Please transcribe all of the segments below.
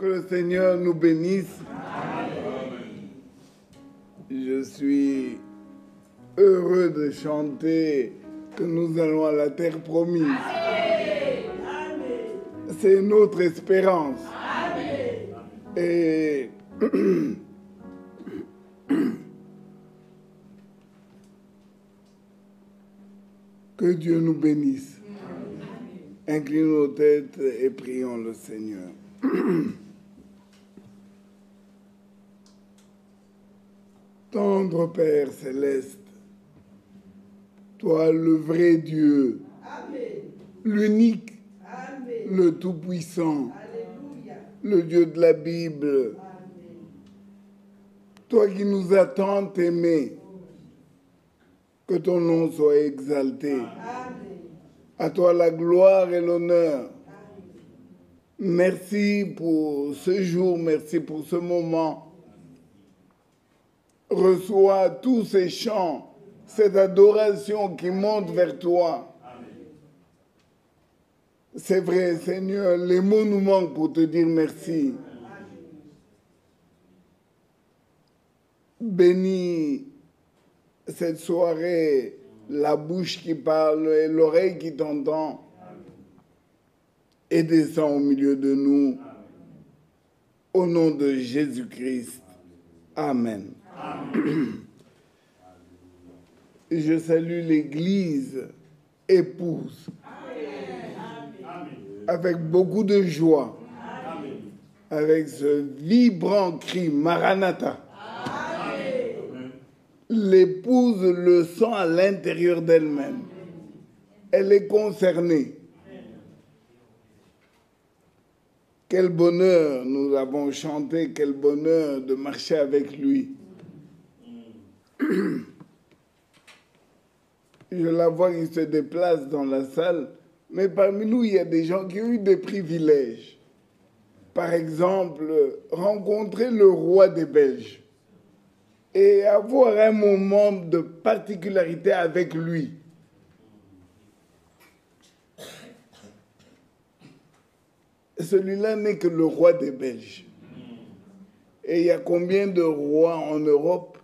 Que le Seigneur nous bénisse. Je suis heureux de chanter que nous allons à la terre promise. C'est notre espérance. Et que Dieu nous bénisse. Inclinons nos têtes et prions le Seigneur. Tendre Père céleste, toi le vrai Dieu, l'unique, le tout-puissant, le Dieu de la Bible, toi qui nous as tant aimés, que ton nom soit exalté. À toi la gloire et l'honneur. Merci pour ce jour, merci pour ce moment. Reçois tous ces chants, cette adoration qui monte vers toi. C'est vrai, Seigneur, les mots nous manquent pour te dire merci. Bénis cette soirée, la bouche qui parle et l'oreille qui t'entend, et descend au milieu de nous. Au nom de Jésus-Christ. Amen. Je salue l'Église épouse avec beaucoup de joie, avec ce vibrant cri Maranatha. L'épouse le sent à l'intérieur d'elle-même. Elle est concernée. Quel bonheur, nous avons chanté, quel bonheur de marcher avec lui. Je la vois qui se déplace dans la salle, mais parmi nous, il y a des gens qui ont eu des privilèges. Par exemple, rencontrer le roi des Belges et avoir un moment de particularité avec lui. Celui-là n'est que le roi des Belges. Et il y a combien de rois en Europe?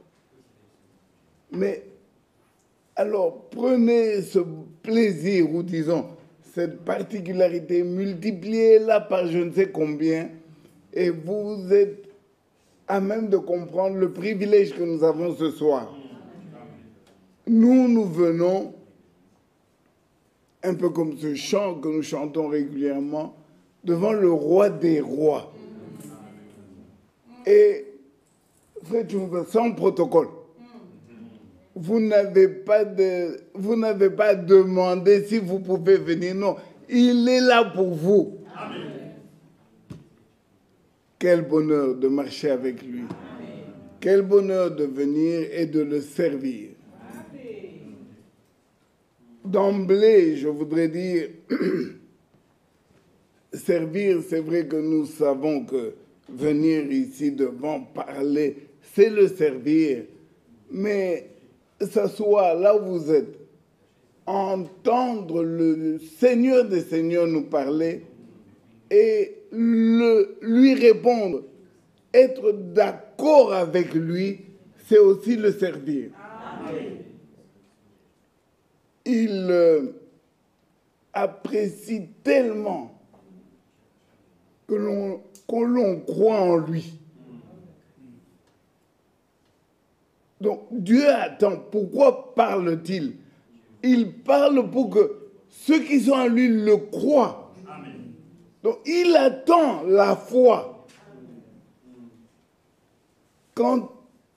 Mais alors, prenez ce plaisir, ou disons, cette particularité, multipliez-la par je ne sais combien, et vous êtes à même de comprendre le privilège que nous avons ce soir. Nous venons, un peu comme ce chant que nous chantons régulièrement, devant le roi des rois. Et, frère, sans protocole. Vous n'avez pas demandé si vous pouvez venir. Non, il est là pour vous. Amen. Quel bonheur de marcher avec lui. Amen. Quel bonheur de venir et de le servir. Amen. D'emblée, je voudrais dire, servir, c'est vrai que nous savons que venir ici devant parler, c'est le servir. Mais s'asseoir là où vous êtes, entendre le Seigneur des Seigneurs nous parler et lui répondre, être d'accord avec lui, c'est aussi le servir. Amen. Il apprécie tellement que l'on croit en lui. Donc, Dieu attend. Pourquoi parle-t-il? Il parle pour que ceux qui sont en lui le croient. Amen. Donc, il attend la foi. Quand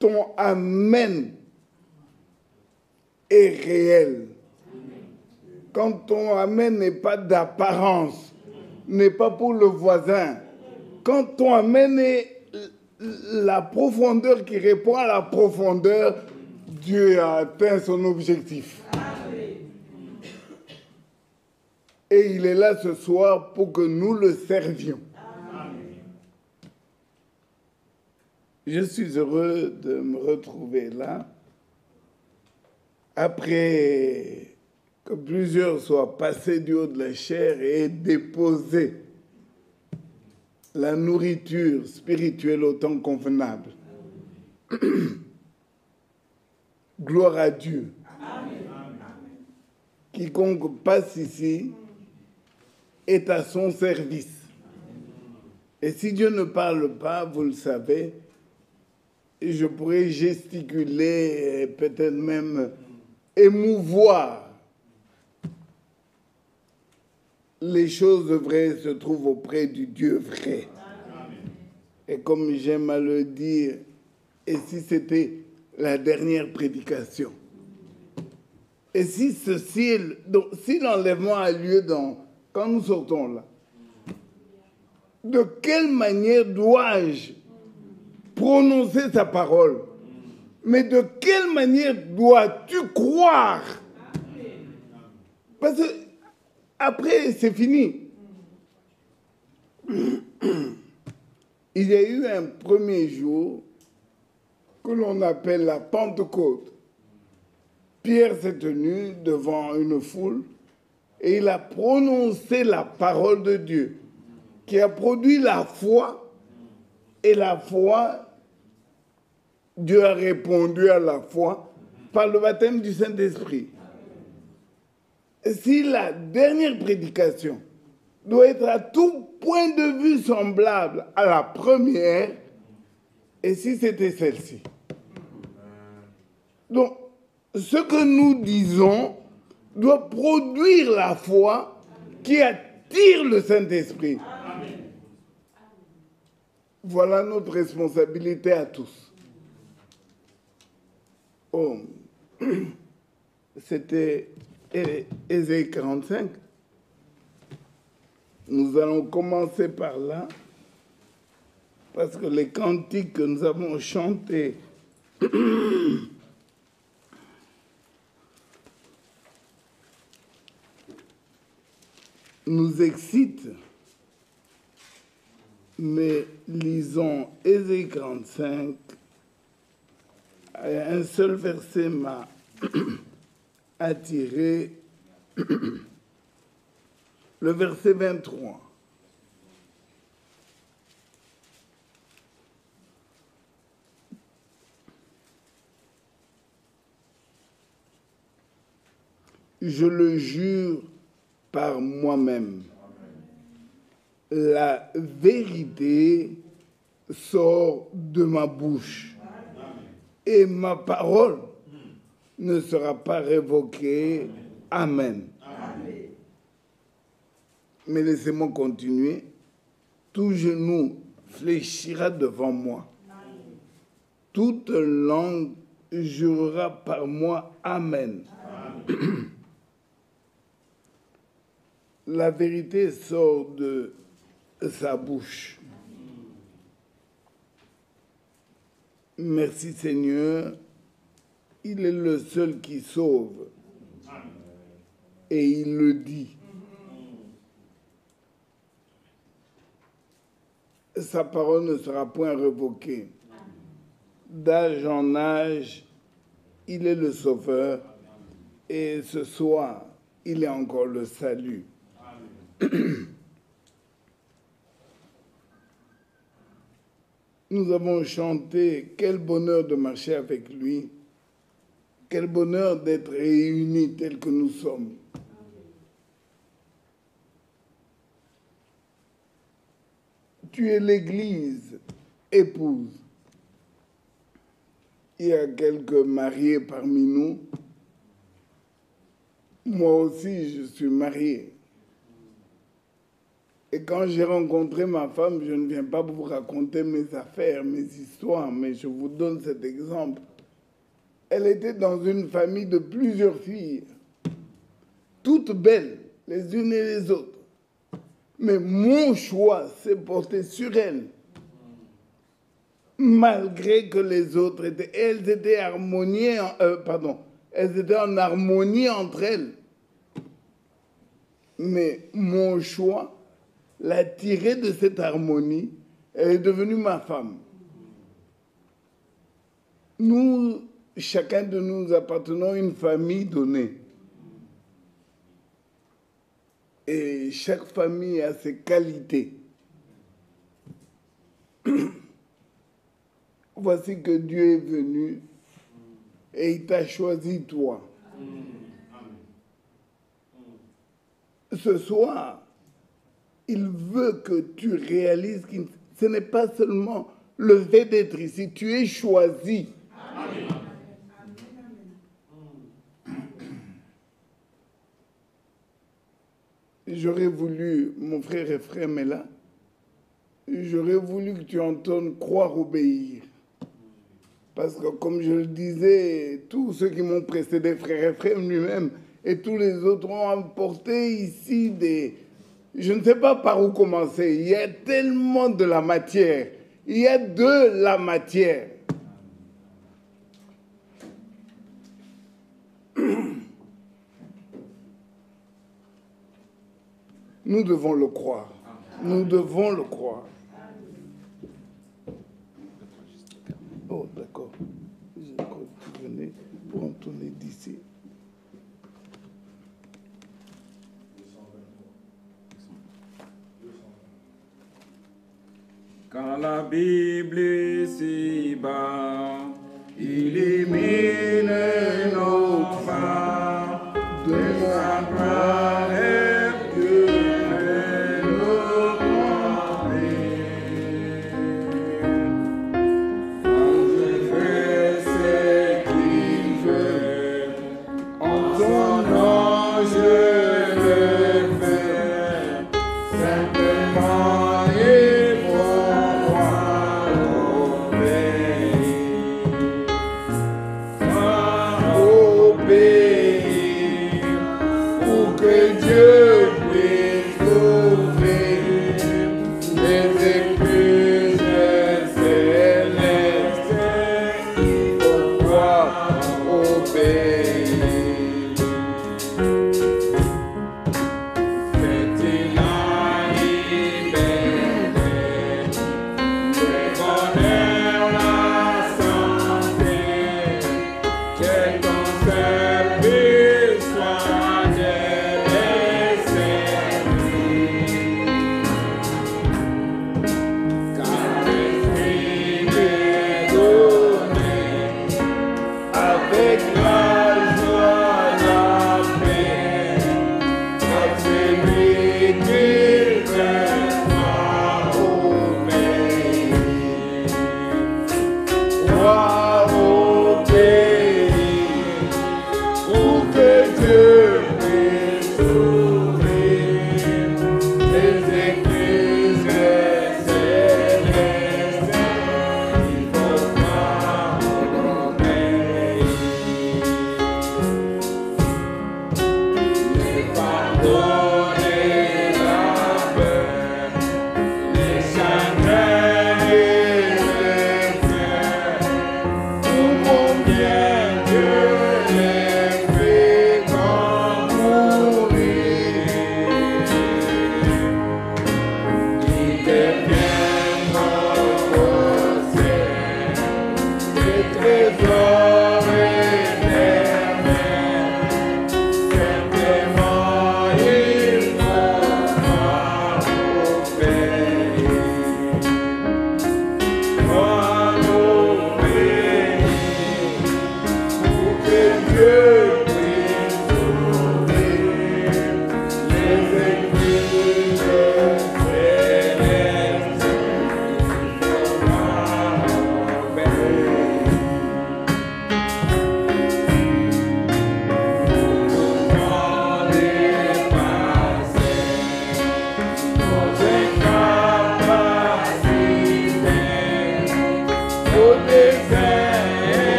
ton Amen est réel, quand ton Amen n'est pas d'apparence, n'est pas pour le voisin, quand ton Amen est la profondeur qui répond à la profondeur, Dieu a atteint son objectif. Amen. Et il est là ce soir pour que nous le servions. Amen. Je suis heureux de me retrouver là, après que plusieurs soient passés du haut de la chair et déposés la nourriture spirituelle au temps convenable. Gloire à Dieu. Quiconque passe ici est à son service. Et si Dieu ne parle pas, vous le savez, je pourrais gesticuler et peut-être même émouvoir. Les choses vraies se trouvent auprès du Dieu vrai. Et comme j'aime à le dire, et si c'était la dernière prédication? Et si si l'enlèvement a lieu quand nous sortons là, de quelle manière dois-je prononcer sa parole? Mais de quelle manière dois-tu croire? Parce que après, c'est fini. Il y a eu un premier jour que l'on appelle la Pentecôte. Pierre s'est tenu devant une foule et il a prononcé la parole de Dieu qui a produit la foi. Et la foi, Dieu a répondu à la foi par le baptême du Saint-Esprit. Si la dernière prédication doit être à tout point de vue semblable à la première, et si c'était celle-ci? Donc, ce que nous disons doit produire la foi qui attire le Saint-Esprit. Voilà notre responsabilité à tous. Oh, c'était Ésaïe 45. Nous allons commencer par là, parce que les cantiques que nous avons chantés nous excitent. Mais lisons Ésaïe 45. Un seul verset m'a attiré. Le verset 23. Je le jure par moi-même. La vérité sort de ma bouche et ma parole ne sera pas révoquée. Amen. Mais laissez-moi continuer. Tout genou fléchira devant moi. Toute langue jurera par moi. Amen. La vérité sort de sa bouche. Merci Seigneur, il est le seul qui sauve. Et il le dit. Sa parole ne sera point révoquée. D'âge en âge, il est le sauveur. Et ce soir, il est encore le salut. Nous avons chanté « Quel bonheur de marcher avec lui ». Quel bonheur d'être réunis tels que nous sommes. Tu es l'Église, épouse. Il y a quelques mariés parmi nous. Moi aussi, je suis marié. Et quand j'ai rencontré ma femme, je ne viens pas vous raconter mes affaires, mes histoires, mais je vous donne cet exemple. Elle était dans une famille de plusieurs filles, toutes belles, les unes et les autres. Mais mon choix s'est porté sur elle, malgré que les autres elles étaient en harmonie entre elles. Mais mon choix l'a tirée de cette harmonie, elle est devenue ma femme. Nous, chacun de nous appartenons à une famille donnée. Et chaque famille a ses qualités. voici que Dieu est venu et il t'a choisi toi. Ce soir, il veut que tu réalises que ce n'est pas seulement le fait d'être ici, tu es choisi. Amen. J'aurais voulu, mon frère Ephraim est là, j'aurais voulu que tu entendes croire, obéir. Parce que comme je le disais, tous ceux qui m'ont précédé, frère Ephraim lui-même, et tous les autres ont apporté ici des... Je ne sais pas par où commencer. Il y a tellement de la matière. Il y a de la matière. Nous devons le croire. Nous devons le croire. Oh, d'accord. Je crois que tu venais pour entendre d'ici. Quand la Bible est si bas, illumine nos pas de sa gloire et Dieu fait nous remplir. Quand je fais ce qu'il veut, en son nom je le fais, simplement et pour moi obéir.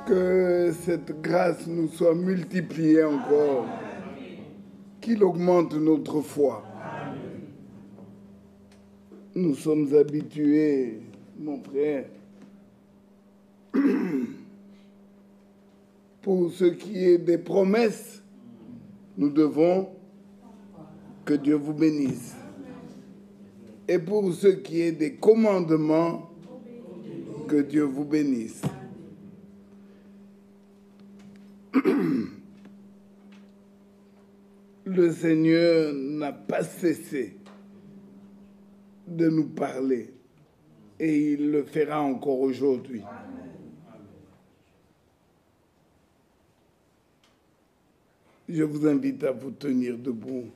Que cette grâce nous soit multipliée encore, qu'il augmente notre foi. Nous sommes habitués, mon frère, pour ce qui est des promesses, nous devons que Dieu vous bénisse. Et pour ce qui est des commandements, que Dieu vous bénisse. Le Seigneur n'a pas cessé de nous parler et il le fera encore aujourd'hui. Je vous invite à vous tenir debout.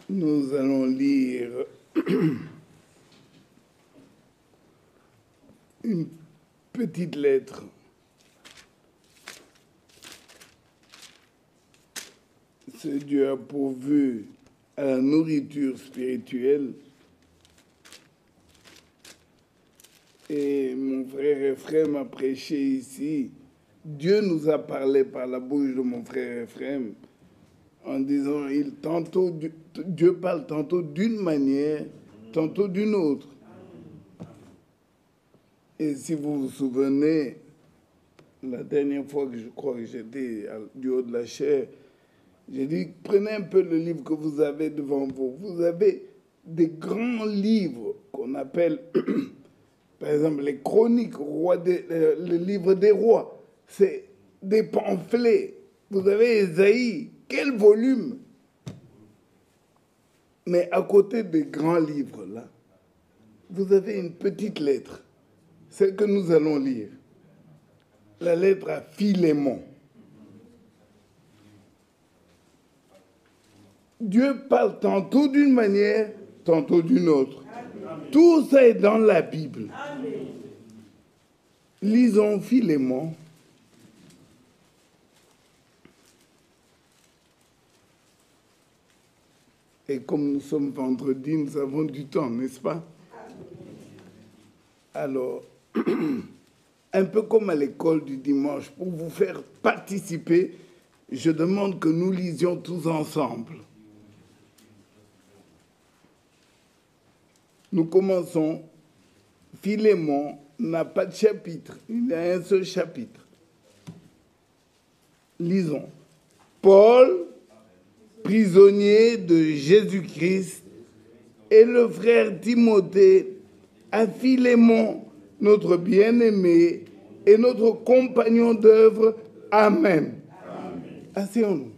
Nous allons lire une petite lettre ce Dieu a pourvu à la nourriture spirituelle. Et mon frère Ephrem a prêché ici. Dieu nous a parlé par la bouche de mon frère Ephrem en disant Dieu parle tantôt d'une manière, tantôt d'une autre. Et si vous vous souvenez, la dernière fois que je crois que j'étais du haut de la chaire, j'ai dit, prenez un peu le livre que vous avez devant vous. Vous avez des grands livres qu'on appelle, par exemple, les chroniques, le livre des rois. C'est des pamphlets. Vous avez Ésaïe. Quel volume! Mais à côté des grands livres, là, vous avez une petite lettre. Celle que nous allons lire. La lettre à Philémon. Dieu parle tantôt d'une manière, tantôt d'une autre. Amen. Tout ça est dans la Bible. Amen. Lisons Philémon. Et comme nous sommes vendredi, nous avons du temps, n'est-ce pas? Alors, un peu comme à l'école du dimanche, pour vous faire participer, je demande que nous lisions tous ensemble. Nous commençons. Philémon n'a pas de chapitre, il a un seul chapitre. Lisons. Paul, prisonnier de Jésus-Christ, et le frère Timothée, à Philémon, notre bien-aimé et notre compagnon d'œuvre. Amen. Asseyons-nous.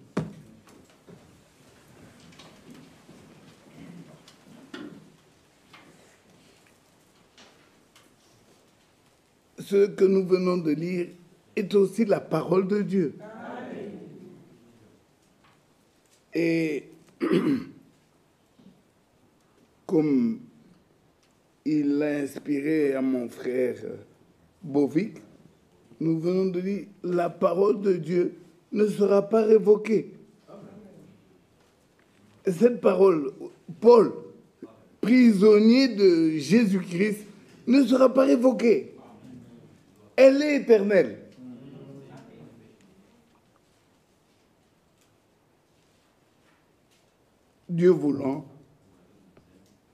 Ce que nous venons de lire est aussi la parole de Dieu. Amen. Et comme il l'a inspiré à mon frère Bovic, nous venons de dire la parole de Dieu ne sera pas révoquée. Amen. Cette parole, Paul, prisonnier de Jésus-Christ, ne sera pas révoquée. Elle est éternelle. Dieu voulant,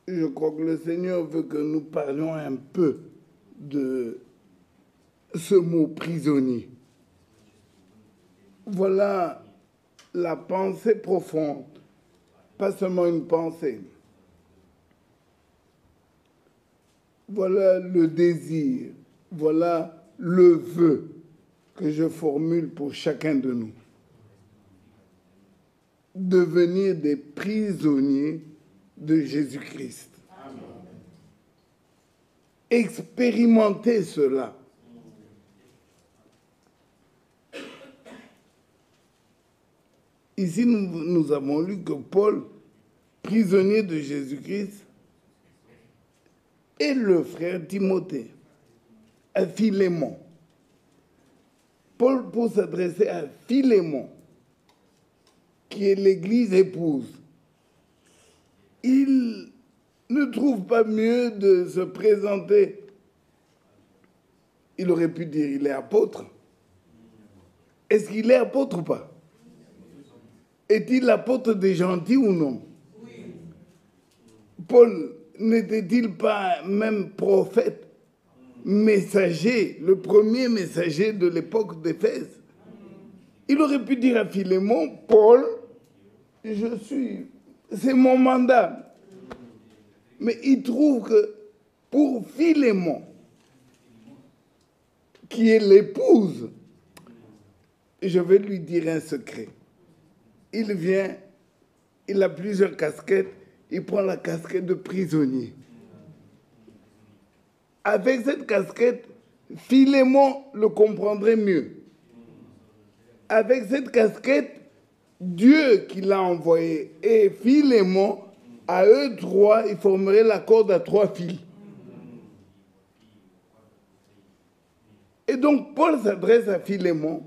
je crois que le Seigneur veut que nous parlions un peu de ce mot prisonnier. Voilà la pensée profonde, pas seulement une pensée. Voilà le désir, voilà le vœu que je formule pour chacun de nous. Devenir des prisonniers de Jésus-Christ. Amen. Expérimenter cela. Ici, nous avons lu que Paul, prisonnier de Jésus-Christ, et le frère Timothée, à Philémon. Paul, pour s'adresser à Philémon, qui est l'Église épouse, il ne trouve pas mieux de se présenter Il aurait pu dire il est apôtre. Est-ce qu'il est apôtre ou pas? Est-il l'apôtre des gentils ou non? Paul n'était-il pas même prophète, messager, le premier messager de l'époque d'Éphèse? Il aurait pu dire à Philémon, Paul, c'est mon mandat. Mais il trouve que pour Philémon, qui est l'épouse, je vais lui dire un secret. Il vient, il a plusieurs casquettes, il prend la casquette de prisonnier. Avec cette casquette, Philémon le comprendrait mieux. Avec cette casquette, Dieu qui l'a envoyé et Philémon, à eux trois, ils formeraient la corde à trois fils. Et donc Paul s'adresse à Philémon.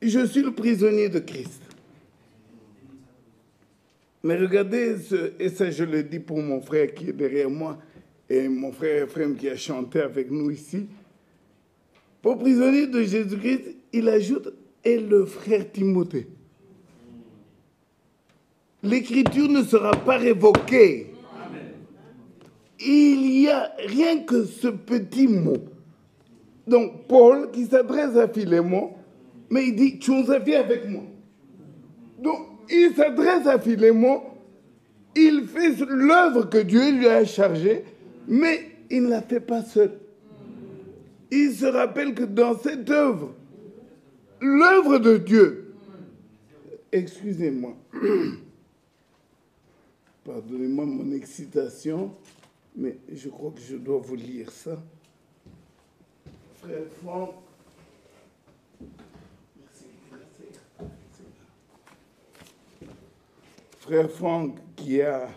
Je suis le prisonnier de Christ. Mais regardez, et ça je le dis pour mon frère qui est derrière moi, et mon frère Ephraim qui a chanté avec nous ici. Pour prisonnier de Jésus-Christ, il ajoute, et le frère Timothée. L'écriture ne sera pas révoquée. Il y a rien que ce petit mot. Donc Paul qui s'adresse à Philémon, mais il dit, tu nous as fait avec moi. Donc il s'adresse à Philémon, il fait l'œuvre que Dieu lui a chargée, mais il ne la fait pas seul. Il se rappelle que dans cette œuvre, l'œuvre de Dieu, excusez-moi, pardonnez-moi mon excitation, mais je crois que je dois vous lire ça. Frère Franck, Frère Franck, qui a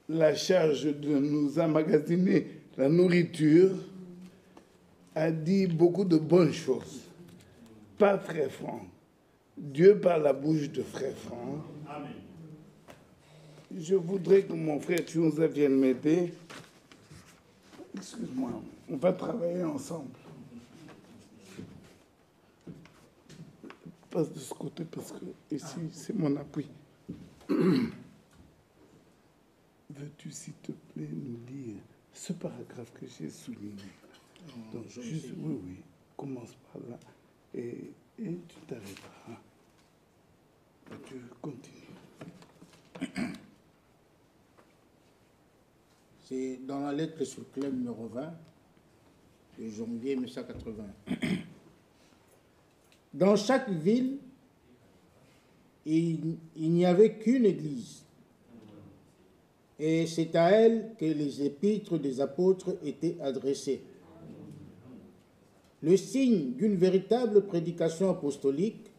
la charge de nous emmagasiner la nourriture, a dit beaucoup de bonnes choses. Pas Frère Franck. Dieu par la bouche de Frère Franck. Amen. Je voudrais que mon frère Tchounza vienne m'aider. Excuse-moi, on va travailler ensemble. Passe de ce côté parce que ici, c'est mon appui. Veux-tu, s'il te plaît, nous lire ce paragraphe que j'ai souligné? Donc, juste, oui, commence par là et tu t'arrêteras. Tu continues. C'est dans la lettre sur Clem numéro 20 de janvier 1980. Dans chaque ville, il n'y avait qu'une église. Et c'est à elle que les épîtres des apôtres étaient adressés. Le signe d'une véritable prédication apostolique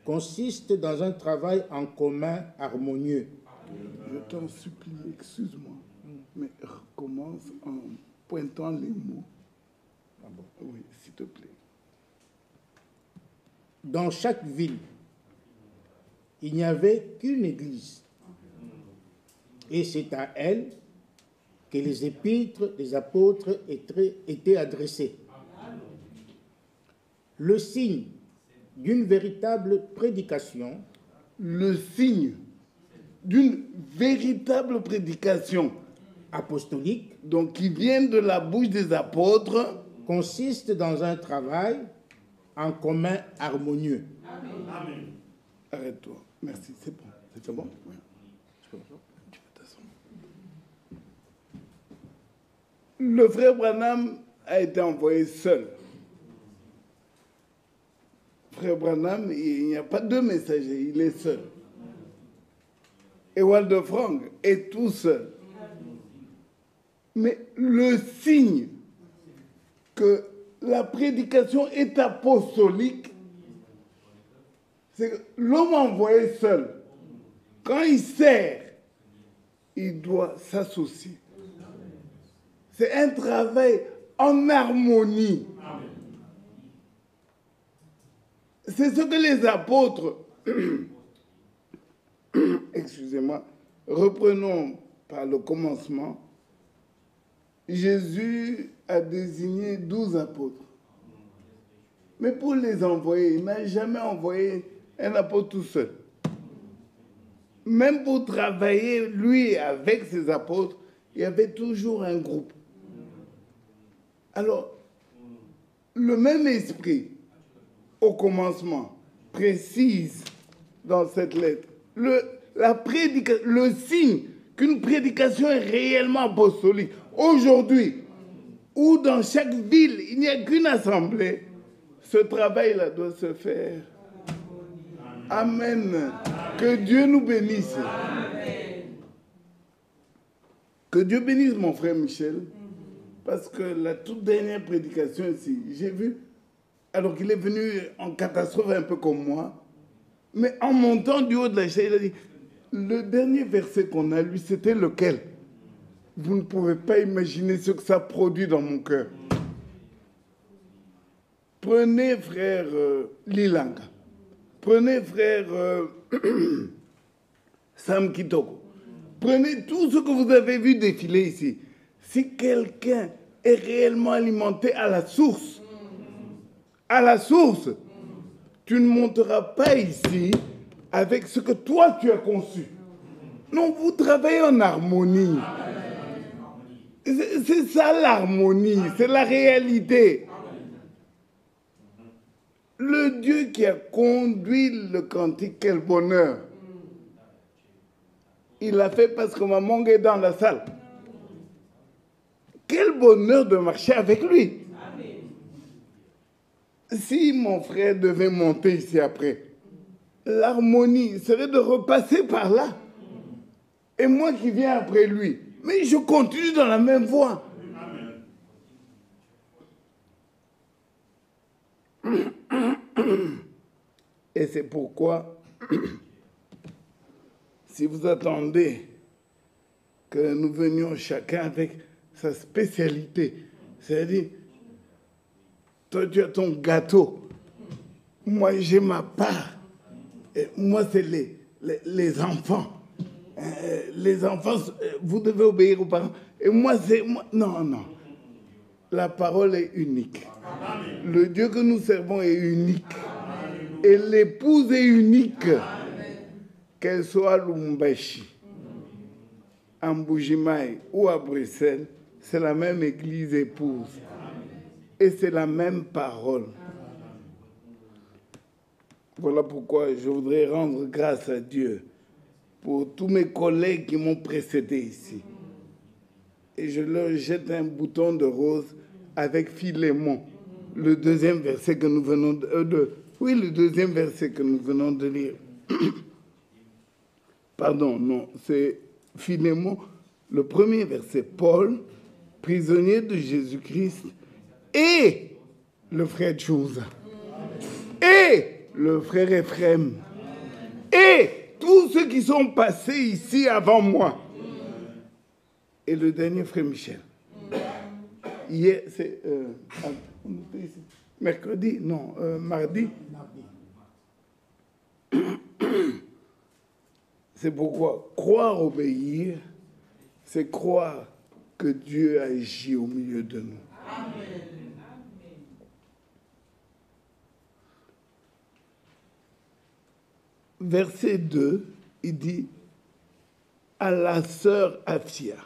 consiste dans un travail en commun harmonieux. Je t'en supplie, excuse-moi, mais recommence en pointant les mots. Ah bon? Oui, s'il te plaît. Dans chaque ville, il n'y avait qu'une église. Et c'est à elle que les épîtres des apôtres étaient adressés. Le signe d'une véritable prédication. Le signe d'une véritable prédication apostolique, donc qui vient de la bouche des apôtres, consiste dans un travail en commun harmonieux. Amen. Arrête-toi. Merci, c'est bon. C'est bon? Oui. Le frère Branham a été envoyé seul. Frère Branham, il n'y a pas deux messagers, il est seul. Et Walter Frank est tout seul. Mais le signe que la prédication est apostolique, c'est que l'homme envoyé seul, quand il sert, il doit s'associer. C'est un travail en harmonie. C'est ce que les apôtres, excusez-moi, reprenons par le commencement. Jésus a désigné 12 apôtres. Mais pour les envoyer, il n'a jamais envoyé un apôtre tout seul. Même pour travailler, lui, avec ses apôtres, il y avait toujours un groupe. Alors, le même esprit, au commencement, précise dans cette lettre, le signe qu'une prédication est réellement apostolique. Aujourd'hui, où dans chaque ville, il n'y a qu'une assemblée, ce travail-là doit se faire. Amen. Que Dieu nous bénisse. Amen. Que Dieu bénisse mon frère Michel. Parce que la toute dernière prédication ici, j'ai vu, alors qu'il est venu en catastrophe un peu comme moi, mais en montant du haut de la chaise, il a dit, le dernier verset qu'on a lu, c'était lequel? Vous ne pouvez pas imaginer ce que ça produit dans mon cœur. Prenez frère Lilanga, prenez frère Sam Kitoko, prenez tout ce que vous avez vu défiler ici. Si quelqu'un est réellement alimenté à la source, tu ne monteras pas ici avec ce que toi tu as conçu. Non, vous travaillez en harmonie. C'est ça l'harmonie, c'est la réalité. Le Dieu qui a conduit le cantique, quel bonheur. Il l'a fait parce que maman est dans la salle. Quel bonheur de marcher avec lui. Si mon frère devait monter ici après, l'harmonie serait de repasser par là. Et moi qui viens après lui, mais je continue dans la même voie. Et c'est pourquoi, si vous attendez que nous venions chacun avec sa spécialité, c'est-à-dire, toi tu as ton gâteau, moi j'ai ma part, et moi c'est les enfants. Les enfants, vous devez obéir aux parents. Et moi c'est... Non, non. La parole est unique. Amen. Le Dieu que nous servons est unique. Amen. Et l'épouse est unique. Qu'elle soit à Lubumbashi, à Mbujimaï ou à Bruxelles, c'est la même église épouse. Et c'est la même parole. Voilà pourquoi je voudrais rendre grâce à Dieu pour tous mes collègues qui m'ont précédé ici. Et je leur jette un bouton de rose avec Philémon, le deuxième verset que nous venons le deuxième verset que nous venons de lire. Pardon, non, c'est Philémon, le premier verset. Paul, prisonnier de Jésus-Christ, et le frère Chouza, et le frère Ephraim, et tous ceux qui sont passés ici avant moi. Et le dernier frère Michel. Hier, c'est mercredi, non, mardi. C'est pourquoi croire obéir, c'est croire que Dieu agit au milieu de nous. Amen. Verset 2, il dit à la sœur Afia,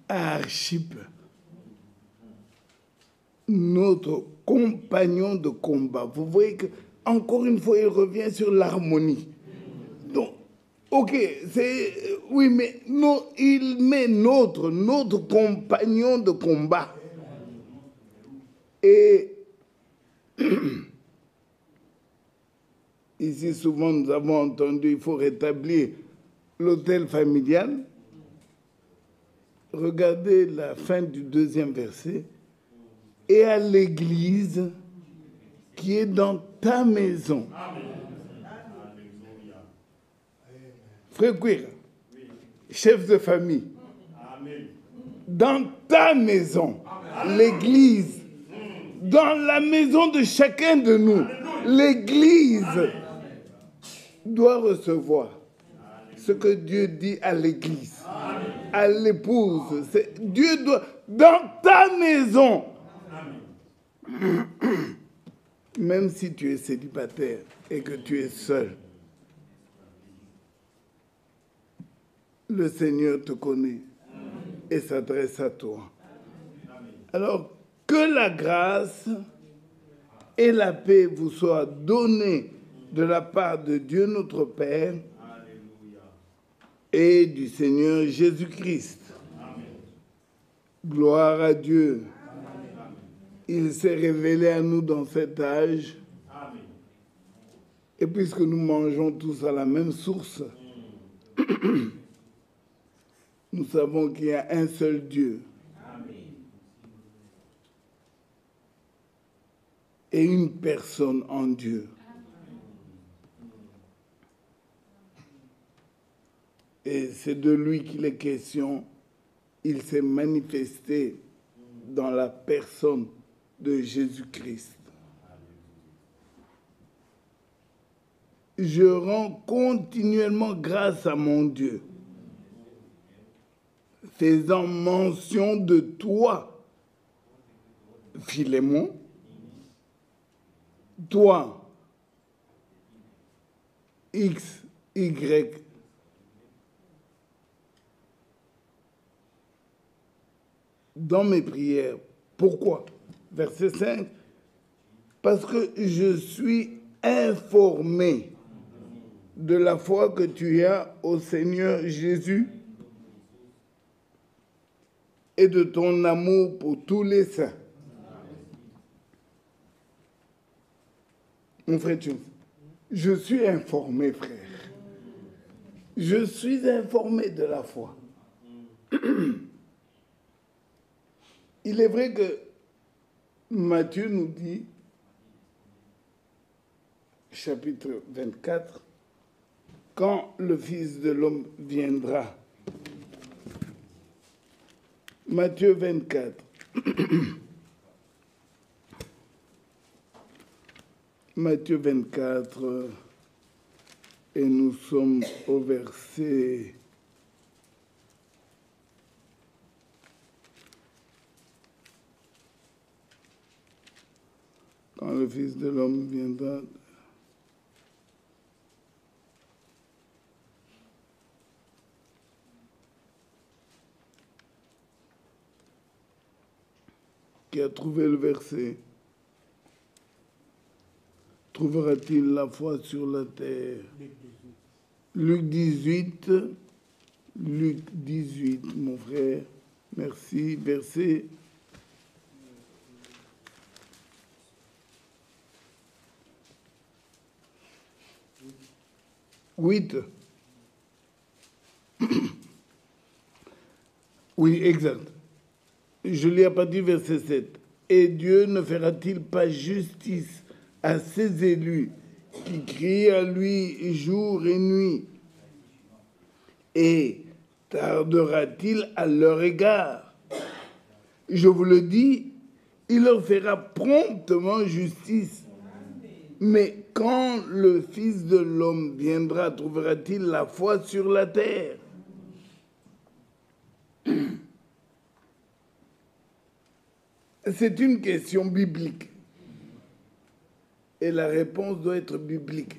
à Archippe, notre compagnon de combat. Vous voyez que encore une fois, il revient sur l'harmonie. Donc, ok, c'est oui, mais non, il met notre compagnon de combat. Et ici, souvent, nous avons entendu, il faut rétablir l'autel familial. Regardez la fin du deuxième verset. Et à l'église qui est dans ta maison. Frère Quir, chef de famille, dans ta maison, l'église, dans la maison de chacun de nous, l'église doit recevoir ce que Dieu dit à l'église, à l'épouse. Dieu doit, dans ta maison, même si tu es célibataire et que tu es seul, le Seigneur te connaît et s'adresse à toi. Alors, que la grâce et la paix vous soient données de la part de Dieu notre Père et du Seigneur Jésus-Christ. Gloire à Dieu. Il s'est révélé à nous dans cet âge. Et puisque nous mangeons tous à la même source, nous savons qu'il y a un seul Dieu. Et une personne en Dieu. Et c'est de lui qu'il est question. Il s'est manifesté dans la personne de Jésus-Christ. Je rends continuellement grâce à mon Dieu, faisant mention de toi, Philémon, toi, X, Y, dans mes prières. Pourquoi? Verset 5. Parce que je suis informé de la foi que tu as au Seigneur Jésus et de ton amour pour tous les saints. Mon frère, je suis informé, frère. Je suis informé de la foi. Il est vrai que Matthieu nous dit, chapitre 24, quand le Fils de l'homme viendra. Matthieu 24. Matthieu 24, et nous sommes au verset 'Quand le Fils de l'homme viendra. Qui a trouvé le verset? Trouvera-t-il la foi sur la terre? Luc 18. Luc 18, mon frère. Merci. Verset 8. Oui, exact. Je lis à partir du verset 7. Et Dieu ne fera-t-il pas justice à ses élus qui crient à lui jour et nuit? Et tardera-t-il à leur égard? Je vous le dis, il leur fera promptement justice. Mais quand le Fils de l'homme viendra, trouvera-t-il la foi sur la terre? C'est une question biblique. Et la réponse doit être biblique.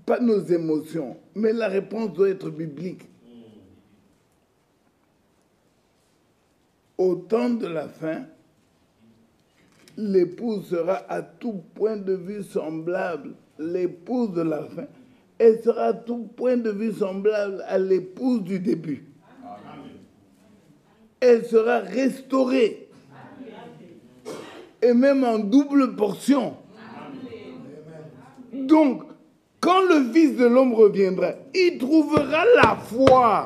Pas nos émotions, mais la réponse doit être biblique. Au temps de la fin, l'épouse sera à tout point de vue semblable. L'épouse de la fin, elle sera à tout point de vue semblable à l'épouse du début. Elle sera restaurée. Et même en double portion. Donc, quand le Fils de l'homme reviendra, il trouvera la foi.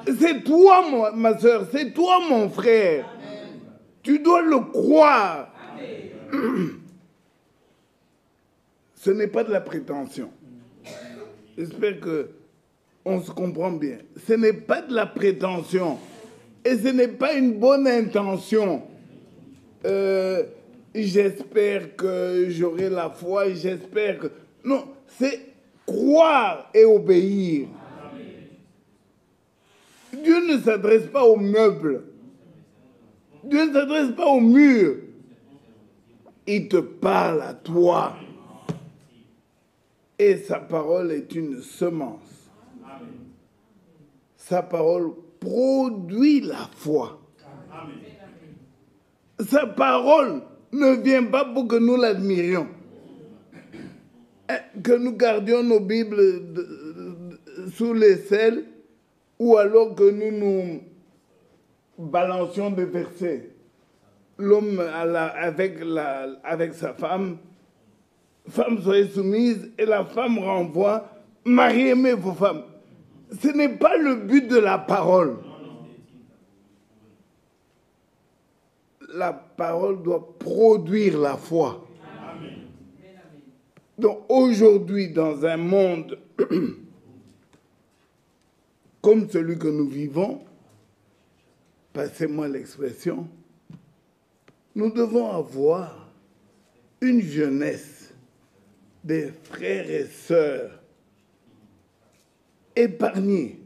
C'est toi, ma soeur, c'est toi, mon frère. Tu dois le croire. Ce n'est pas de la prétention. J'espère qu'on se comprend bien. Ce n'est pas de la prétention. Et ce n'est pas une bonne intention. J'espère que j'aurai la foi, j'espère que... Non, c'est croire et obéir. Dieu ne s'adresse pas aux meubles. Dieu ne s'adresse pas au mur. Il te parle à toi. Et sa parole est une semence. Sa parole produit la foi. Sa parole ne vient pas pour que nous l'admirions. Que nous gardions nos Bibles sous l'aisselle ou alors que nous nous balancions des versets. L'homme avec sa femme, femme soyez soumise, et la femme renvoie, mari aimez vos femmes. Ce n'est pas le but de la parole. La parole doit produire la foi. Donc aujourd'hui, dans un monde comme celui que nous vivons, passez-moi l'expression, nous devons avoir une jeunesse, des frères et sœurs épargnés,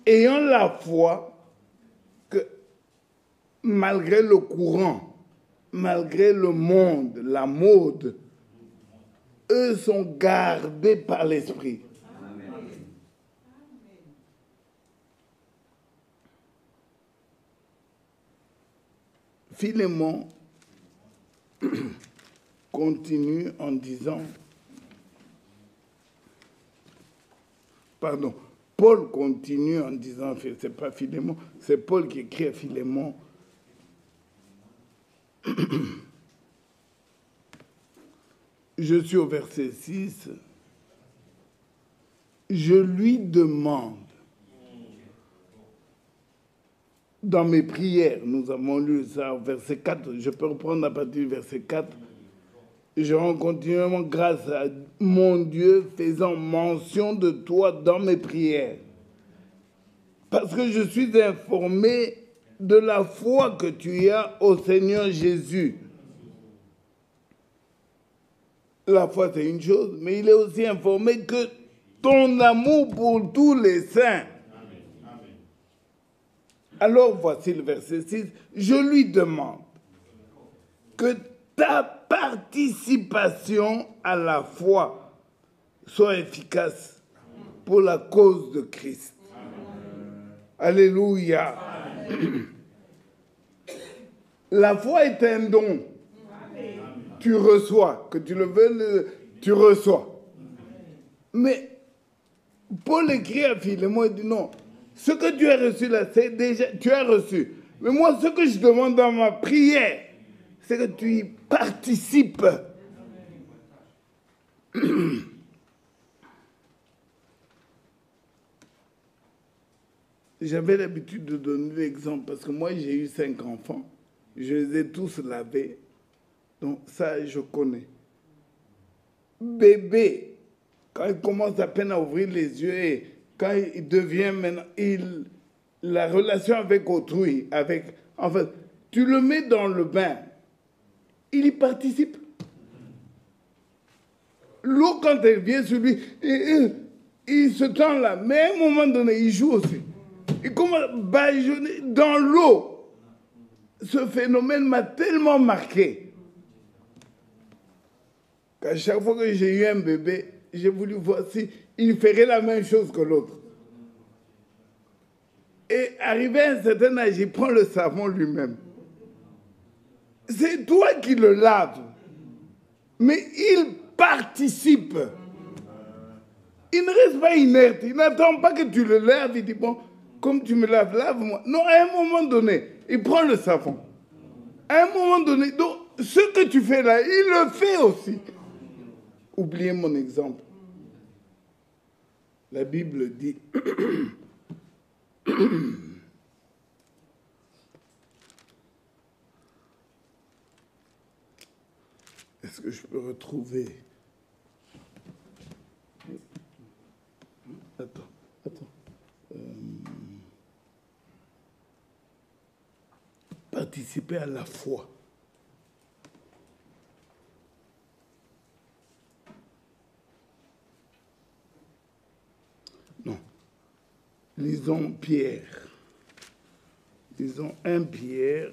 ayant la foi que malgré le courant, malgré le monde, la mode, eux sont gardés par l'Esprit. Philémon continue en disant, pardon, Paul continue en disant, c'est pas Philémon, c'est Paul qui écrit à Philémon. Je suis au verset 6. Je lui demande, dans mes prières, nous avons lu ça au verset 4, je peux reprendre à partir du verset 4, je rends continuellement grâce à mon Dieu faisant mention de toi dans mes prières, parce que je suis informé de la foi que tu as au Seigneur Jésus. La foi, c'est une chose, mais il est aussi informé que ton amour pour tous les saints. Alors, voici le verset 6. Je lui demande que ta participation à la foi soit efficace pour la cause de Christ. Alléluia. La foi est un don. Tu reçois, que tu le veux, tu reçois. Mais Paul écrit à Philémon, il dit non, ce que tu as reçu là, c'est déjà, tu as reçu. Mais moi, ce que je demande dans ma prière, c'est que tu y participes. J'avais l'habitude de donner l'exemple parce que moi, j'ai eu 5 enfants. Je les ai tous lavés. Donc ça, je connais. Bébé, quand il commence à peine à ouvrir les yeux et quand il devient maintenant, la relation avec autrui, en fait, tu le mets dans le bain, il y participe. L'eau, quand elle vient sur lui, il se tend là, mais à un moment donné, il joue aussi. Il commence à badigeonner dans l'eau. Ce phénomène m'a tellement marqué qu'à chaque fois que j'ai eu un bébé, j'ai voulu voir s'il ferait la même chose que l'autre. Et arrivé à un certain âge, il prend le savon lui-même. C'est toi qui le laves. Mais il participe. Il ne reste pas inerte. Il n'attend pas que tu le laves. Il dit, bon, comme tu me laves, lave-moi. Non, à un moment donné, il prend le savon. À un moment donné, donc, ce que tu fais là, il le fait aussi. Oubliez mon exemple. La Bible dit, est-ce que je peux retrouver? Attends. Participer à la foi. Lisons Pierre. Lisons 1 Pierre,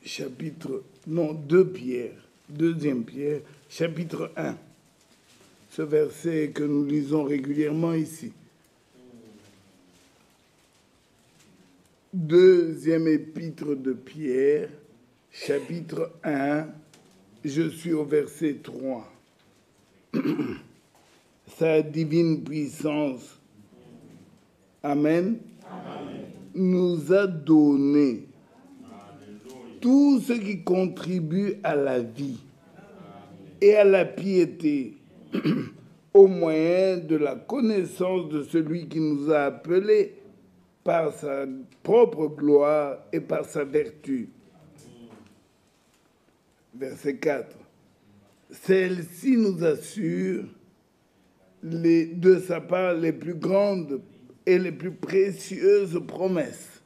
chapitre, non, 2 Pierre, 2e Pierre, chapitre 1. Ce verset que nous lisons régulièrement ici. 2e épître de Pierre, chapitre 1, je suis au verset 3. Sa divine puissance, Amen, nous a donné tout ce qui contribue à la vie et à la piété au moyen de la connaissance de celui qui nous a appelés par sa propre gloire et par sa vertu. Verset 4. Celle-ci nous assure de sa part les plus grandes et les plus précieuses promesses.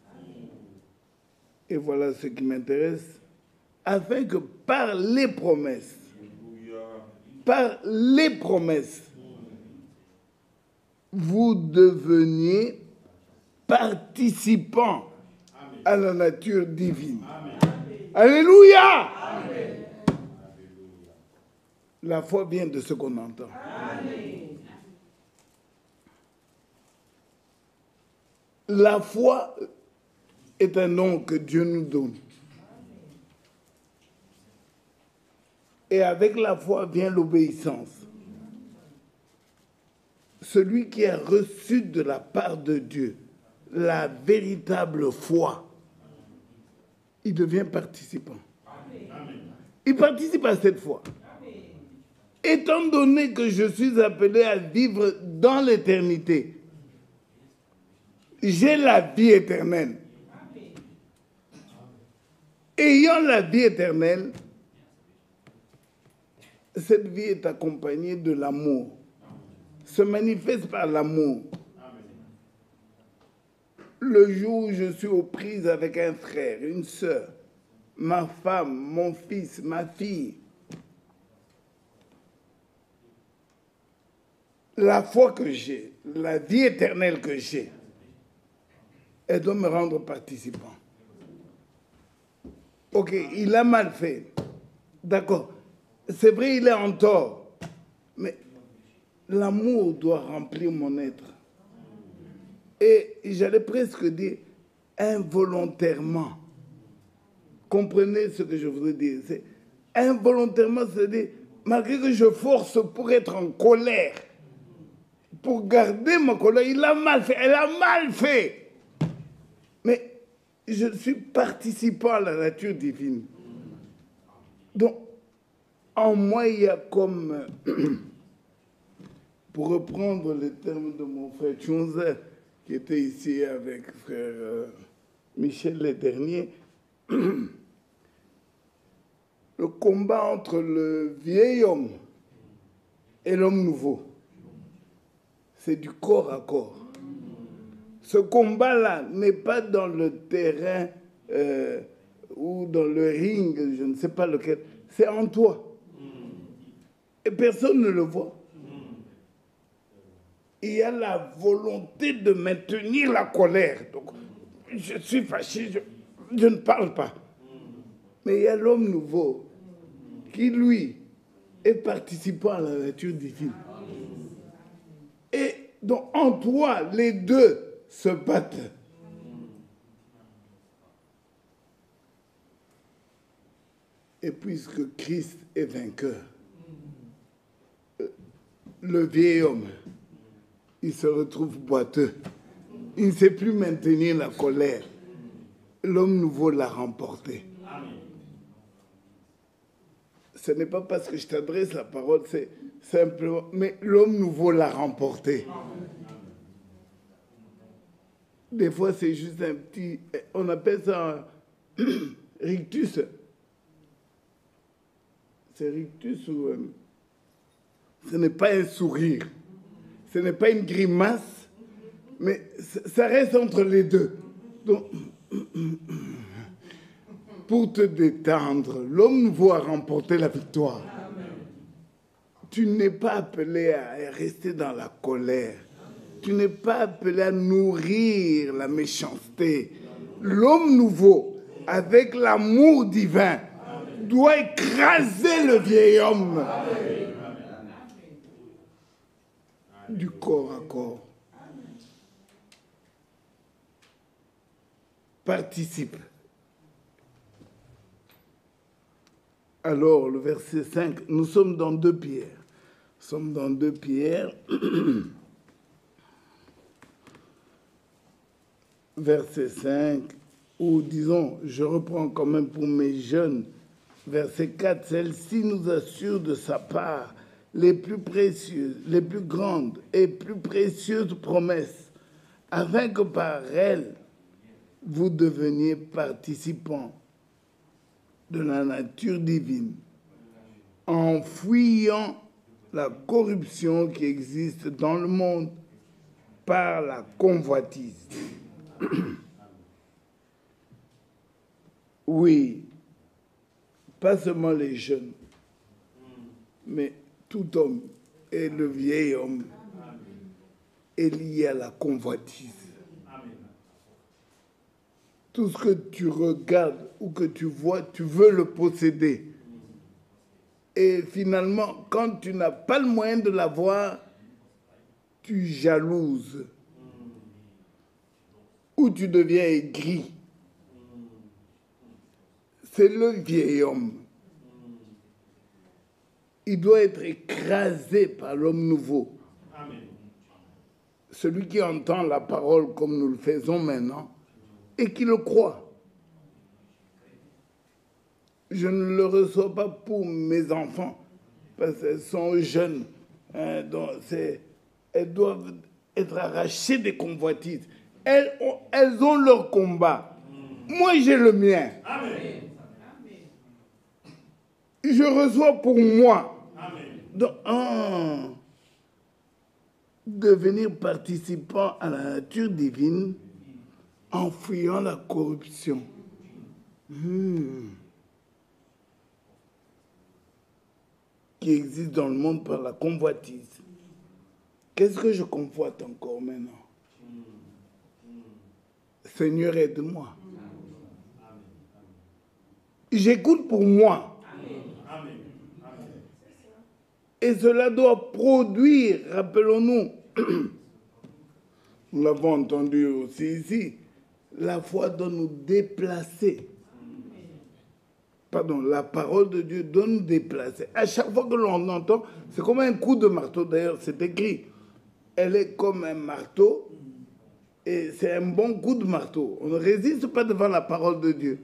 Et voilà ce qui m'intéresse, afin que par les promesses, vous deveniez participants à la nature divine. Amen. Alléluia! Amen. La foi vient de ce qu'on entend. Amen. La foi est un don que Dieu nous donne. Et avec la foi vient l'obéissance. Celui qui a reçu de la part de Dieu la véritable foi, il devient participant. Il participe à cette foi. Étant donné que je suis appelé à vivre dans l'éternité, j'ai la vie éternelle. Ayant la vie éternelle, cette vie est accompagnée de l'amour, se manifeste par l'amour. Le jour où je suis aux prises avec un frère, une sœur, ma femme, mon fils, ma fille, la foi que j'ai, la vie éternelle que j'ai, elle doit me rendre participant. Ok, il a mal fait. D'accord. C'est vrai, il est en tort. Mais l'amour doit remplir mon être. Et j'allais presque dire involontairement. Comprenez ce que je voudrais dire. C'est involontairement, c'est-à-dire, malgré que je force pour être en colère, pour garder ma colère, il a mal fait, elle a mal fait. Mais je suis participant à la nature divine. Donc, en moi, il y a comme, pour reprendre les termes de mon frère Tchonza, qui était ici avec frère Michel le dernier, le combat entre le vieil homme et l'homme nouveau, c'est du corps à corps. Ce combat-là n'est pas dans le terrain ou dans le ring, je ne sais pas lequel, c'est en toi. Et personne ne le voit. Il y a la volonté de maintenir la colère. Donc, je suis fâché, je ne parle pas. Mais il y a l'homme nouveau qui, lui, est participant à la nature divine. Et donc, en toi, les deux se battent. Et puisque Christ est vainqueur, le vieil homme, il se retrouve boiteux. Il ne sait plus maintenir la colère. L'homme nouveau l'a remporté. Ce n'est pas parce que je t'adresse la parole, c'est simplement... Mais l'homme nouveau l'a remporté. Des fois, c'est juste un petit... On appelle ça un rictus. C'est rictus ou... Ce n'est pas un sourire. Ce n'est pas une grimace. Mais ça reste entre les deux. Donc, pour te détendre, l'homme nouveau a remporté la victoire. Tu n'es pas appelé à rester dans la colère. Tu n'es pas appelé à nourrir la méchanceté. L'homme nouveau, avec l'amour divin, doit écraser le vieil homme du corps à corps. Participe. Alors, le verset 5, nous sommes dans 2 Pierre. Nous sommes dans 2 Pierre, verset 5, ou disons, je reprends quand même pour mes jeunes, verset 4, celle-ci nous assure de sa part les plus précieuses, les plus grandes et plus précieuses promesses, afin que par elles, vous deveniez participants de la nature divine, en fuyant la corruption qui existe dans le monde par la convoitise. Oui, pas seulement les jeunes, mais tout homme et le vieil homme est lié à la convoitise. Tout ce que tu regardes ou que tu vois, tu veux le posséder. Et finalement, quand tu n'as pas le moyen de l'avoir, tu jalouses. Ou tu deviens aigri. C'est le vieil homme. Il doit être écrasé par l'homme nouveau. Celui qui entend la parole comme nous le faisons maintenant, et qui le croit. Je ne le reçois pas pour mes enfants, parce qu'elles sont jeunes. Donc elles doivent être arrachées des convoitises. Elles ont leur combat. Moi, j'ai le mien. Amen. Je reçois pour moi. Amen. Donc, devenir participant à la nature divine, en fuyant la corruption. Qui existe dans le monde par la convoitise. Qu'est-ce que je convoite encore maintenant? Seigneur, aide-moi. J'écoute pour moi. Et cela doit produire, rappelons-nous, nous l'avons entendu aussi ici, la foi doit nous déplacer. Pardon, la parole de Dieu doit nous déplacer. À chaque fois que l'on entend, c'est comme un coup de marteau. D'ailleurs, c'est écrit. Elle est comme un marteau et c'est un bon coup de marteau. On ne résiste pas devant la parole de Dieu.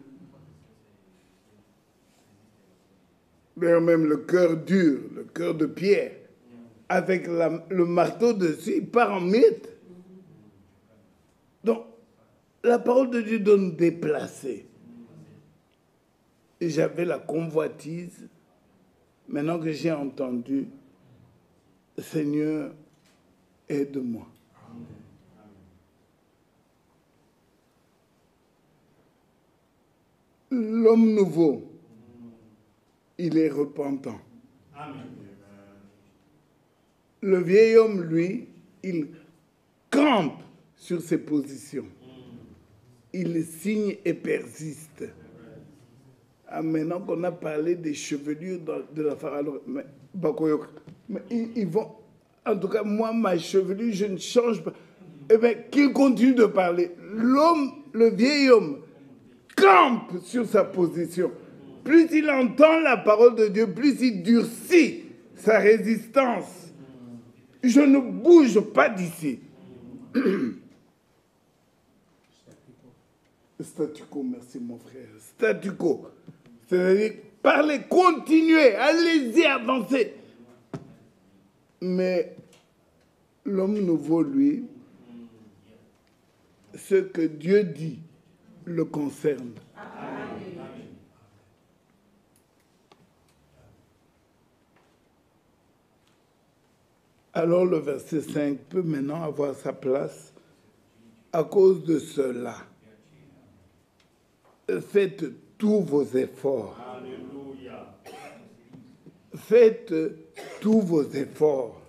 D'ailleurs, même le cœur dur, le cœur de pierre, avec le marteau dessus, il part en miettes. Donc, la parole de Dieu doit nous déplacer. Et j'avais la convoitise. Maintenant que j'ai entendu, Seigneur, aide-moi. L'homme nouveau, il est repentant. Amen. Le vieil homme, lui, il campe sur ses positions. Il signe et persiste. Maintenant qu'on a parlé des chevelures de la pharaon, mais ils vont, en tout cas, moi, ma chevelure, je ne change pas. Eh bien, qu'il continue de parler. L'homme, le vieil homme, campe sur sa position. Plus il entend la parole de Dieu, plus il durcit sa résistance. Je ne bouge pas d'ici. Statu quo, merci mon frère. Statu quo. C'est-à-dire, parlez, continuez, allez-y, avancez. Mais l'homme nouveau, lui, ce que Dieu dit le concerne. Alors le verset 5 peut maintenant avoir sa place à cause de cela. Faites tous vos efforts. Alléluia. Faites tous vos efforts.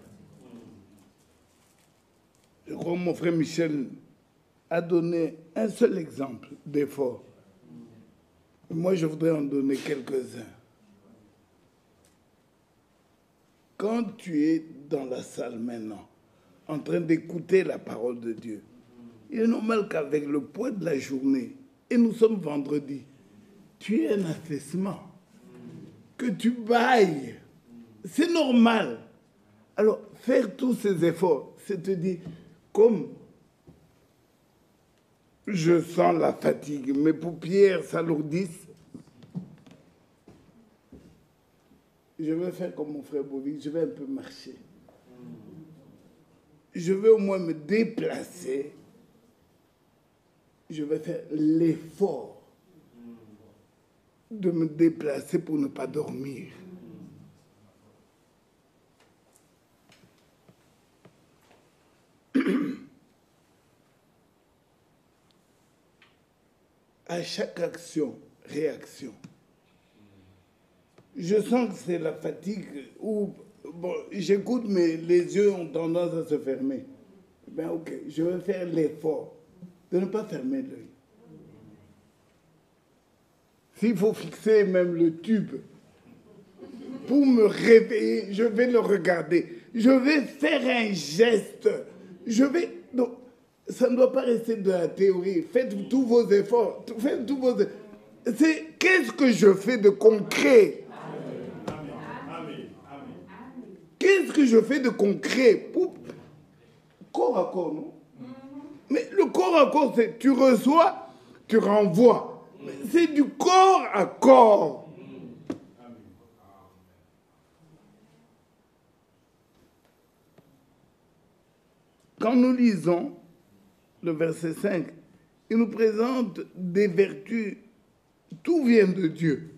Je crois que mon frère Michel a donné un seul exemple d'effort. Moi, je voudrais en donner quelques-uns. Quand tu es dans la salle maintenant, en train d'écouter la parole de Dieu, il est normal qu'avec le poids de la journée, et nous sommes vendredi, tu aies un affaissement, que tu bailles. C'est normal. Alors, faire tous ces efforts, c'est te dire, comme je sens la fatigue, mes paupières s'alourdissent, je vais faire comme mon frère Bobby, je vais un peu marcher. Je vais au moins me déplacer. Je vais faire l'effort de me déplacer pour ne pas dormir. À chaque action, réaction. Je sens que c'est la fatigue ou bon, j'écoute mais les yeux ont tendance à se fermer. Ben ok, je vais faire l'effort de ne pas fermer l'œil. S'il faut fixer même le tube pour me réveiller, je vais le regarder. Je vais faire un geste. Donc, ça ne doit pas rester de la théorie. Faites tous vos efforts. Faites tous vos. C'est qu'est-ce que je fais de concret? Qu'est-ce que je fais de concret pour corps à corps, non? Mais le corps à corps, c'est tu reçois, tu renvoies. C'est du corps à corps. Quand nous lisons le verset 5, il nous présente des vertus. Tout vient de Dieu.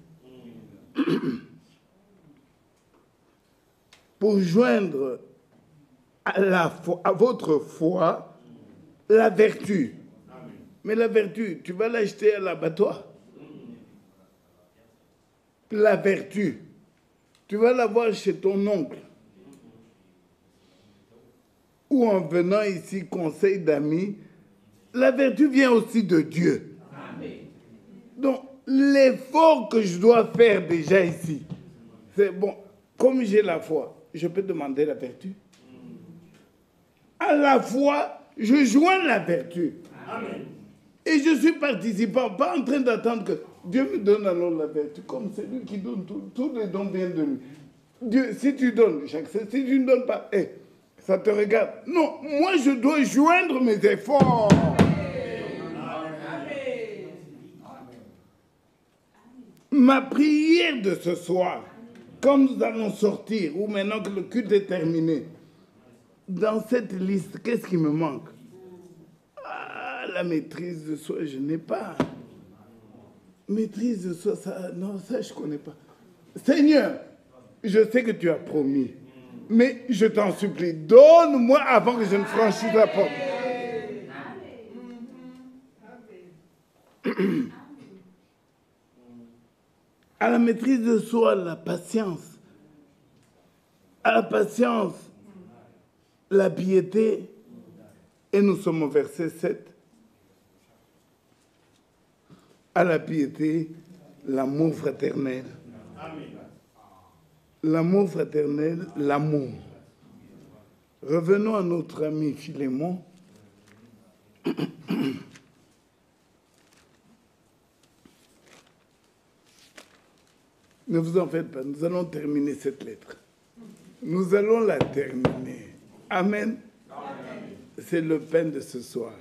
Pour joindre à votre foi la vertu. Amen. Mais la vertu, tu vas l'acheter à l'abattoir. La vertu, tu vas l'avoir chez ton oncle. Ou en venant ici, conseil d'amis, la vertu vient aussi de Dieu. Amen. Donc, l'effort que je dois faire déjà ici, c'est bon, comme j'ai la foi, je peux demander la vertu. À la fois, je joins la vertu. Amen. Et je suis participant, pas en train d'attendre que Dieu me donne alors la vertu, comme c'est lui qui donne tout. Tous les dons viennent de lui. Dieu, si tu donnes, j'accepte. Si tu ne donnes pas, ça te regarde. Non, moi je dois joindre mes efforts. Amen. Ma prière de ce soir, quand nous allons sortir, ou maintenant que le culte est terminé, dans cette liste, qu'est-ce qui me manque? La maîtrise de soi, je n'ai pas. Maîtrise de soi, ça, non, ça, je ne connais pas. Seigneur, je sais que tu as promis, mais je t'en supplie, donne-moi avant que je ne franchisse la porte. À la maîtrise de soi, la patience. À la patience, la piété. Et nous sommes au verset 7. À la piété, l'amour fraternel. L'amour fraternel, l'amour. Revenons à notre ami Philémon. Ne vous en faites pas, nous allons terminer cette lettre. Nous allons la terminer. Amen. Amen. C'est le pain de ce soir.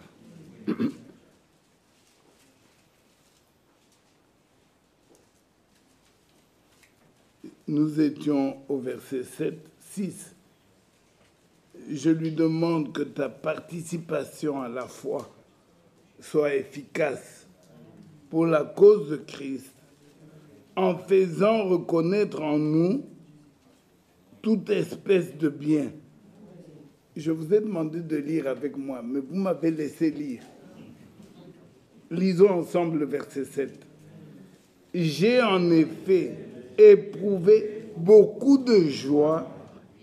Nous étions au verset 7, 6. Je lui demande que ta participation à la foi soit efficace pour la cause de Christ, en faisant reconnaître en nous toute espèce de bien. Je vous ai demandé de lire avec moi, mais vous m'avez laissé lire. Lisons ensemble le verset 7. J'ai en effet éprouvé beaucoup de joie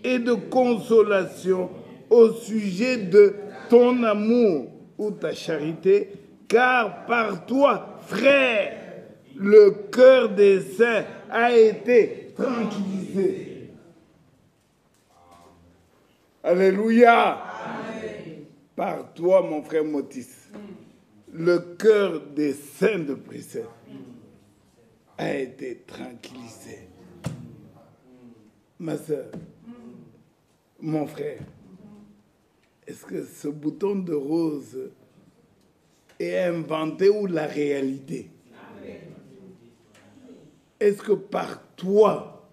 et de consolation au sujet de ton amour ou ta charité, car par toi, frère, le cœur des saints a été tranquillisé. Alléluia. Amen. Par toi, mon frère Motis, le cœur des saints de Bruxelles a été tranquillisé. Ma soeur, mon frère, est-ce que ce bouton de rose est inventé ou la réalité? Est-ce que par toi,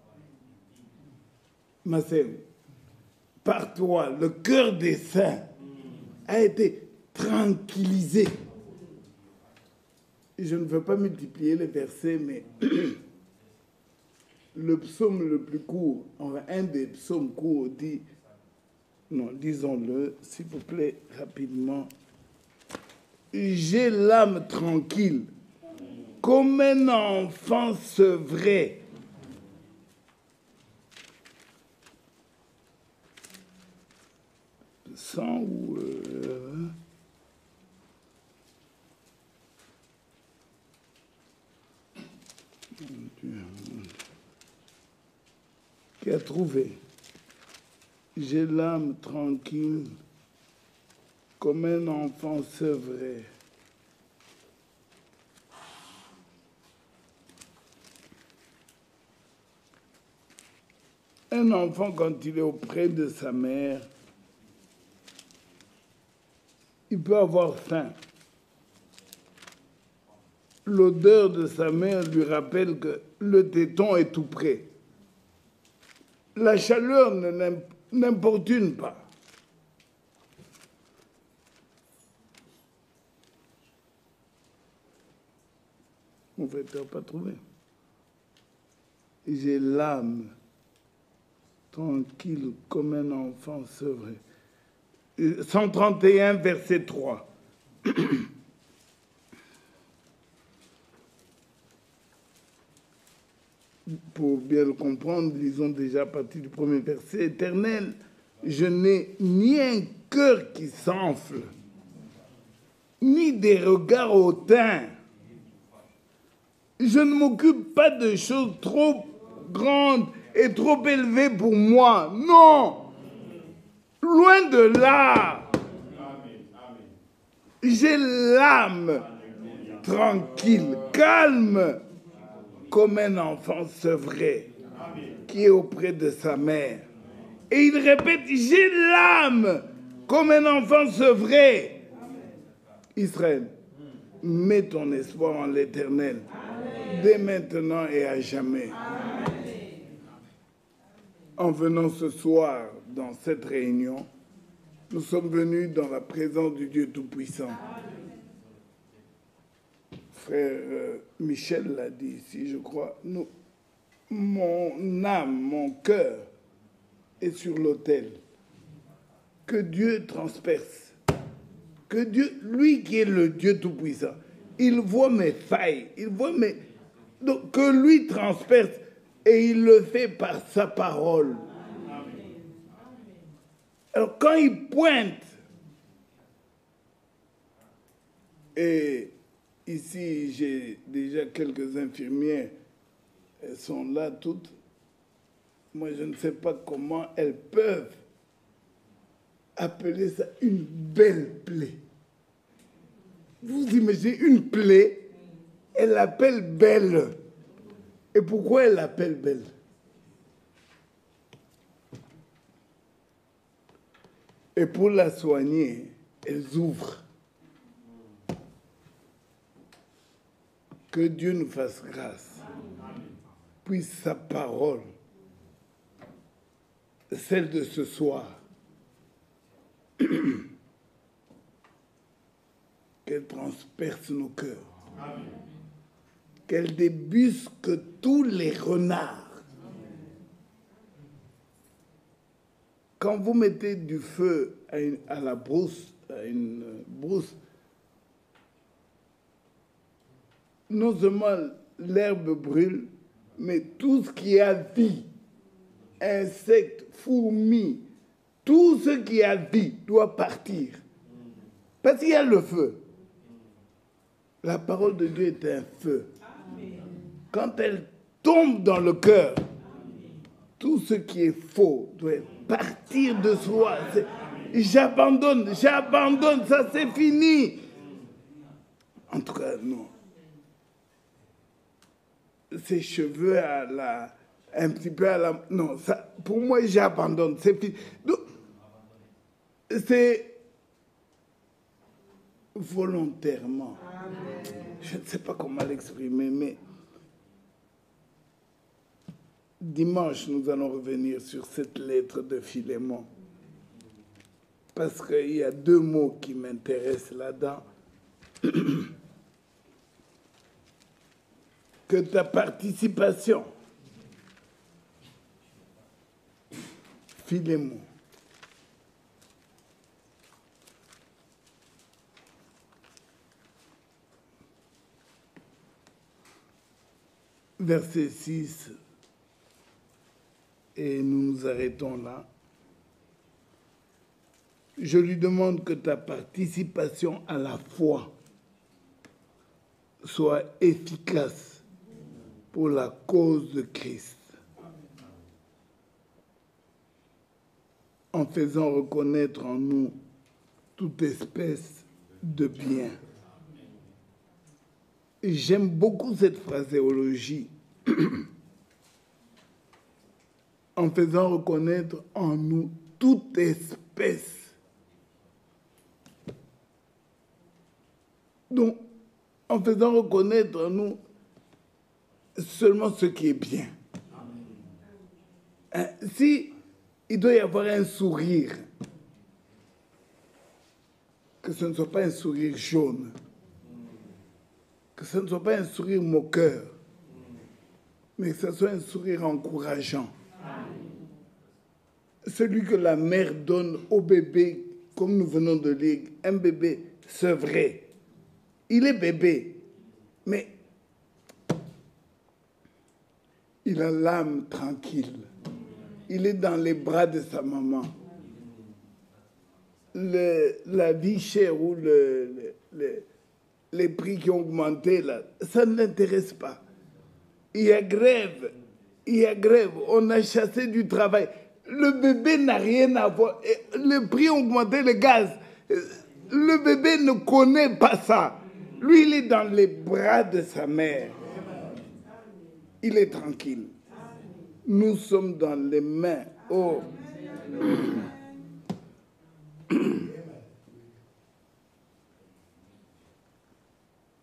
ma soeur, par toi, le cœur des saints a été tranquillisé? Je ne veux pas multiplier les versets, mais le psaume le plus court, enfin, un des psaumes courts dit, non, disons-le, s'il vous plaît, rapidement. J'ai l'âme tranquille, comme un enfant sevré. Sans ou... qui a trouvé. J'ai l'âme tranquille comme un enfant sevré. Un enfant, quand il est auprès de sa mère, il peut avoir faim. L'odeur de sa mère lui rappelle que le téton est tout près. La chaleur ne n'importune pas. Mon frère, tu n'as pas trouvé. J'ai l'âme tranquille comme un enfant sevré. 131, verset 3. Pour bien le comprendre, lisons déjà à partir du premier verset. Éternel, je n'ai ni un cœur qui s'enfle, ni des regards hautains. Je ne m'occupe pas de choses trop grandes et trop élevées pour moi. Non, loin de là. J'ai l'âme tranquille, calme, comme un enfant sevré qui est auprès de sa mère. Et il répète, j'ai l'âme comme un enfant sevré. Israël, mets ton espoir en l'Éternel, dès maintenant et à jamais. En venant ce soir dans cette réunion, nous sommes venus dans la présence du Dieu Tout-Puissant. Frère Michel l'a dit ici, je crois. Mon âme, mon cœur est sur l'autel. Que Dieu transperce. Que Dieu, lui qui est le Dieu Tout-Puissant, il voit mes failles, il voit mes... Donc, que lui transperce et il le fait par sa parole. Alors quand il pointe, et ici j'ai déjà quelques infirmières, elles sont là toutes, moi je ne sais pas comment elles peuvent appeler ça une belle plaie. Vous imaginez une plaie, elle l'appelle belle. Et pourquoi elle l'appelle belle? Et pour la soigner, elles ouvrent. Que Dieu nous fasse grâce. Puis sa parole, celle de ce soir, qu'elle transperce nos cœurs. Qu'elle débusque tous les renards. Quand vous mettez du feu à la brousse, à une brousse, non seulement l'herbe brûle, mais tout ce qui a vie, insectes, fourmis, tout ce qui a vie doit partir. Parce qu'il y a le feu. La parole de Dieu est un feu. Quand elle tombe dans le cœur, tout ce qui est faux doit partir de soi. J'abandonne, ça c'est fini. En tout cas, non. Ses cheveux un petit peu à la... Non, ça, pour moi, j'abandonne. C'est fini. Donc, c'est volontairement. Je ne sais pas comment l'exprimer, mais dimanche, nous allons revenir sur cette lettre de Philémon. Parce qu'il y a 2 mots qui m'intéressent là-dedans. Que ta participation, Philémon, verset 6, et nous nous arrêtons là. Je lui demande que ta participation à la foi soit efficace pour la cause de Christ, en faisant reconnaître en nous toute espèce de bien. Et j'aime beaucoup cette phraséologie. En faisant reconnaître en nous toute espèce. Donc, en faisant reconnaître en nous seulement ce qui est bien. Si il doit y avoir un sourire, que ce ne soit pas un sourire jaune, que ce ne soit pas un sourire moqueur, mais que ce soit un sourire encourageant. Celui que la mère donne au bébé, comme nous venons de lire, un bébé sevré. Il est bébé, mais il a l'âme tranquille. Il est dans les bras de sa maman. La vie chère ou les prix qui ont augmenté, là, ça ne l'intéresse pas. Il y a grève, on a chassé du travail. Le bébé n'a rien à voir. Les prix ont augmenté, le gaz. Le bébé ne connaît pas ça. Lui, il est dans les bras de sa mère. Il est tranquille. Nous sommes dans les mains. Oh.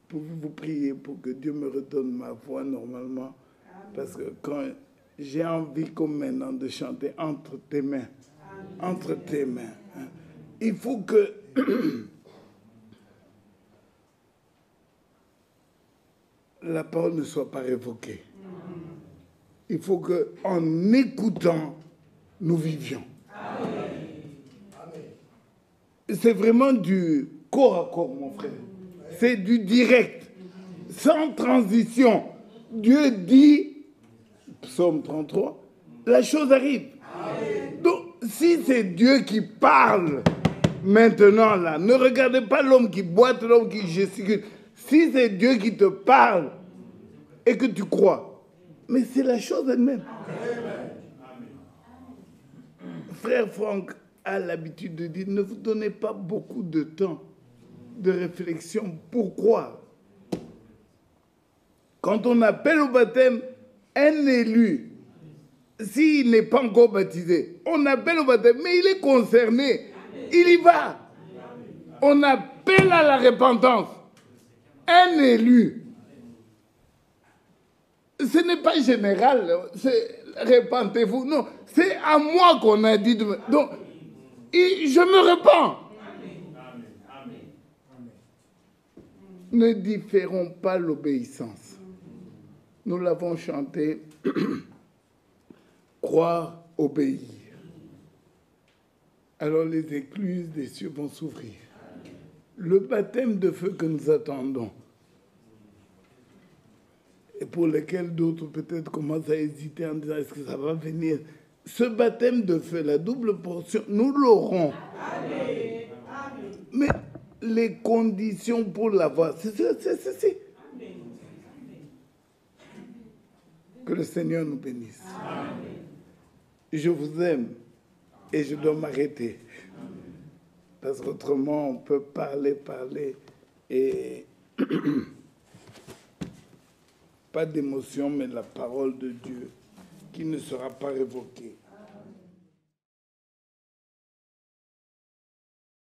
Pouvez-vous prier pour que Dieu me redonne ma voix normalement? Parce que quand j'ai envie comme maintenant de chanter entre tes mains, entre tes mains, il faut que la parole ne soit pas révoquée. Il faut qu'en écoutant, nous vivions. C'est vraiment du corps à corps, mon frère. C'est du direct, sans transition. Dieu dit, psaume 33, la chose arrive. Donc, si c'est Dieu qui parle maintenant, là, ne regardez pas l'homme qui boite, l'homme qui gesticule. Si c'est Dieu qui te parle et que tu crois, mais c'est la chose elle-même. Frère Franck a l'habitude de dire, ne vous donnez pas beaucoup de temps de réflexion. Pourquoi? Quand on appelle au baptême un élu, s'il n'est pas encore baptisé, on appelle au baptême, mais il est concerné, il y va. On appelle à la repentance. Un élu, ce n'est pas général, c'est repentez-vous. Non, c'est à moi qu'on a dit de me... Donc, je me repens. Ne différons pas l'obéissance. Nous l'avons chanté, croire, obéir. Alors les écluses des cieux vont s'ouvrir. Le baptême de feu que nous attendons, et pour lequel d'autres peut-être commencent à hésiter en disant est-ce que ça va venir, ce baptême de feu, la double portion, nous l'aurons. Mais les conditions pour l'avoir. C'est. Que le Seigneur nous bénisse. Amen. Je vous aime et je dois m'arrêter. Parce qu'autrement, on peut parler et pas d'émotion, mais la parole de Dieu qui ne sera pas révoquée.